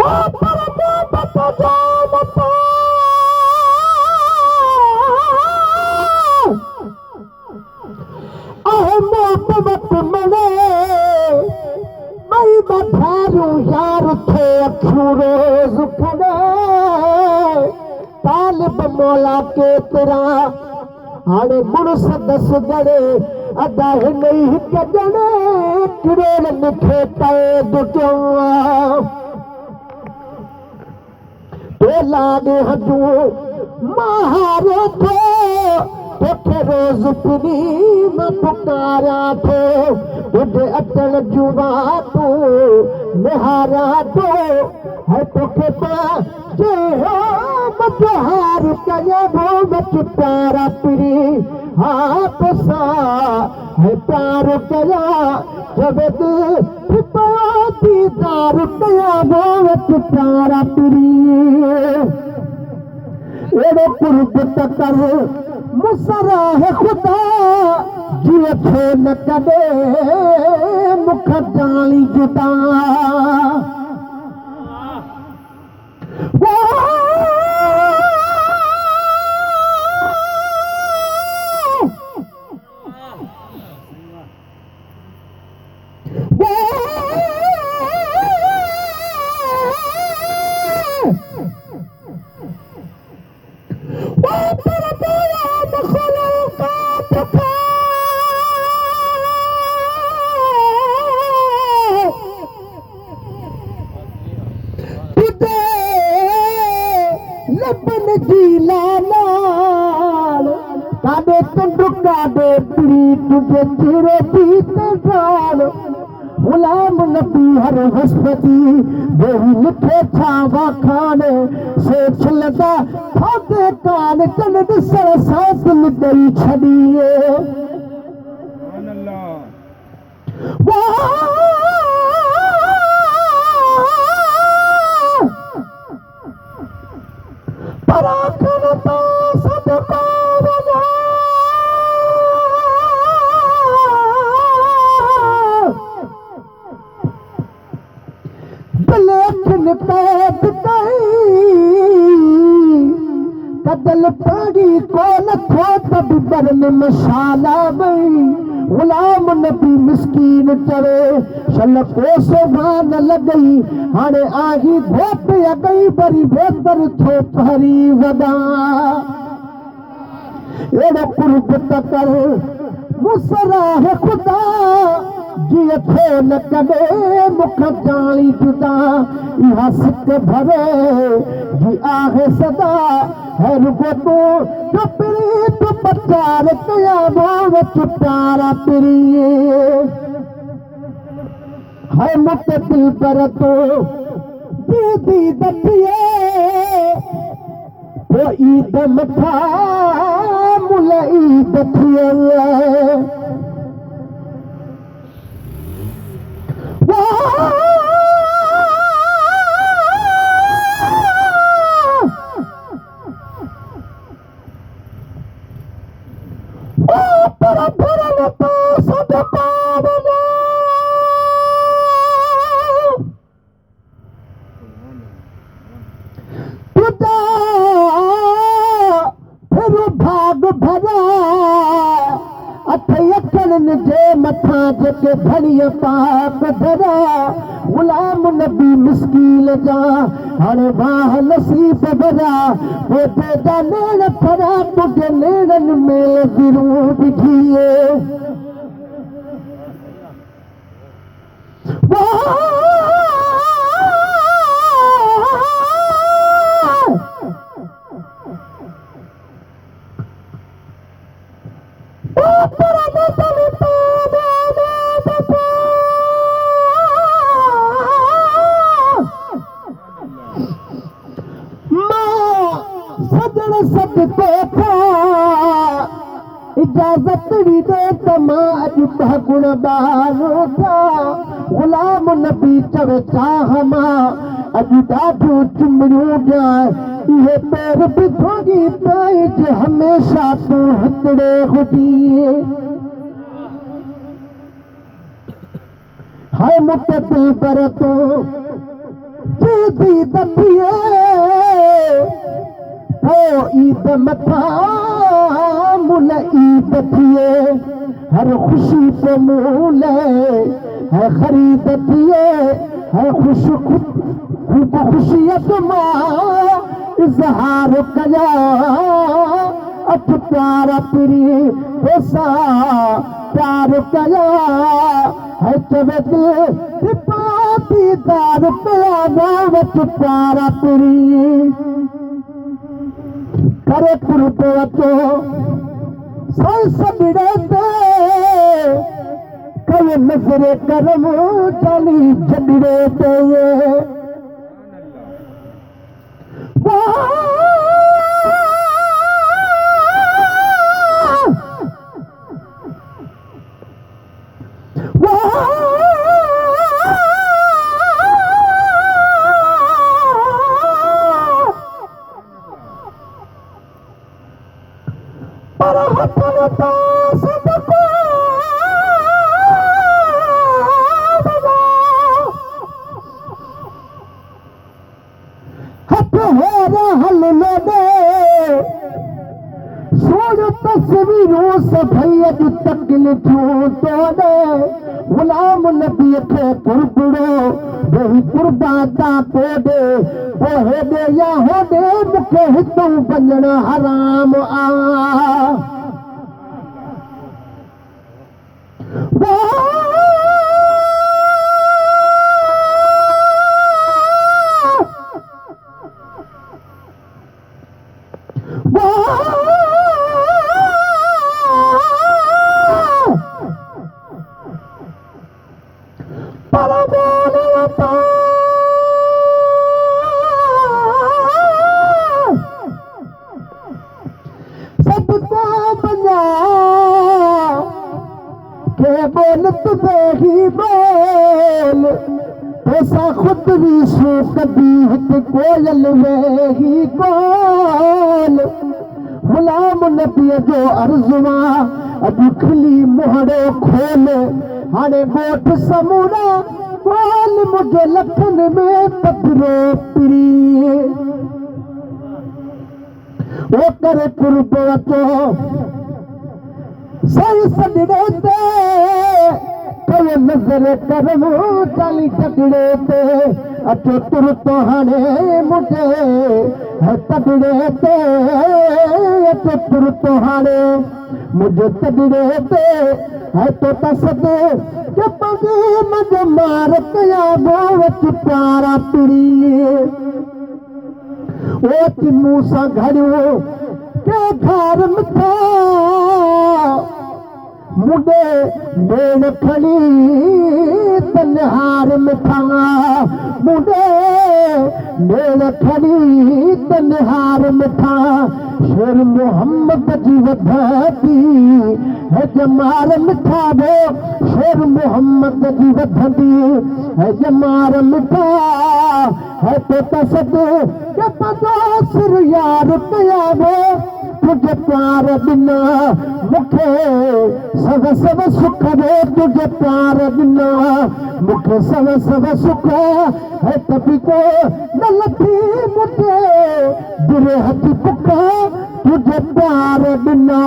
पर मोहब्बत जामत मोहब्बत मने मई बधारू यार थे अखियूं रोज़ खड़े तालिब मौला के तेरा हाणे मुड़ुस दस गड़े अदा नहीं हिक ॼणे किरोड़ मूंखे कैद कयो तो लागे हजूं महारो थो तोखे रोज़ पिनी मां पुकारियां थो तुंहिंजे अचण जूं वातूं निहारियां थो है तोखे पंहिंजे मजहार कयां प्यारा पिरी हा तोसां है प्यार कयां जब दिल पियो दीदार कयां प्यारा पिरी एड़ो कुर्ब त कर मुसरा है खुदा जीअं थे न कॾहिं मुख जाली जुदा काडे कंडु काडे पीड़ी तुझे तेरे बीते जान गुलाम नबी हर हस्पति बेही लिखे छावा खाने से छिलदा खोदे कान कन दिसर सांस मिटई छड़िए पराखन तो सदका वला लेकिन पैद कदल पाड़ी को नथो तब बरन मशाला बई गुलाम नबी मिस्कीन चवे शन को शोभा न लगई हाणे आही घोट अगई बरी बेहतर थो पहरी वदा एड़ो कुर्ब त कर मुसरा है खुदा जीअं थे न कॾहिं मुख जाली जुदा इहा सिक भरे जी आहे सदा है रुगो तूं पिरी तूं पचार कयां प्यारा पिरी है मुत दिल पर तो दीदी दतिए तो ईद मथा मुल ईद थिए भाग भरा अथयकन जे मथा जेके भड़िया पाप धरा गुलाम नबी मिस्कीन जा हाणे वाह नसीब भरा पोते जा नेण फरा तुझे नेणन में ज़रूर बिठिए इजाजत दे तमा अज गुण बारो था गुलाम नबी चवे चाह मां अज ॾाढो चुमरियूं ॾियां इहे पैर बिठोगी पैज हमेशा तूं हिकिड़े हुजीए हाय मुत दिल पर तो दी दतिए ओ ईद मथा मुल ईद थिए हर खुशी पे मूल है खरीद थिए है खूब खुशियत मां इजहार कया अठ प्यारा पिरी होसा प्यार कया है चवे दिल दीदार प्यारा वच प्यारा पिरी करे कुर्ब वचो साई सबिड़े ते कई नजरे करम चली जबिड़े ते तस्वीरों सफैद तकल थो तोड़े गुलाम नबी खे कुरबड़ो वही कुर्बाता पोडे वो हेडे या होडे मुखे हितों वञण हराम आ बोल तुझे ही बोल ऐसा खुद भी सो कभी हित कोयल में ही बोल गुलाम नबी जो अर्जुमा अभी खिली मोहड़ो खोल हाणे गोठ समूरा बोल मुझे लखन में पथरो पिरी वो करे कुर्ब वचो सही सजड़े ते कई नजर करम चली तकड़े ते अचो तुर तो हाणे मुझे है तकड़े ते अचो तुर तो हाणे मुझे तकड़े ते है तो तसद के पगे मज मार कया गोवच प्यारा पिरी ओ चिमू सा घड़ियो के घर मिठा मुडे बेन खड़ी तनहार मिठा मुडे बेन खड़ी तनहार मिठा शेर मोहम्मद जी वधती है जमार मिठा वो शेर मोहम्मद जी वधती है जमार मिठा है तो तसद के पदो सिर यार कया वो तुझे प्यार बिना मुखे सब सब सुख दे तुझे प्यार बिना मुखे सब सब सुख है तभी को न लथी मुझे बुरे हथ पुखा तुझे प्यार बिना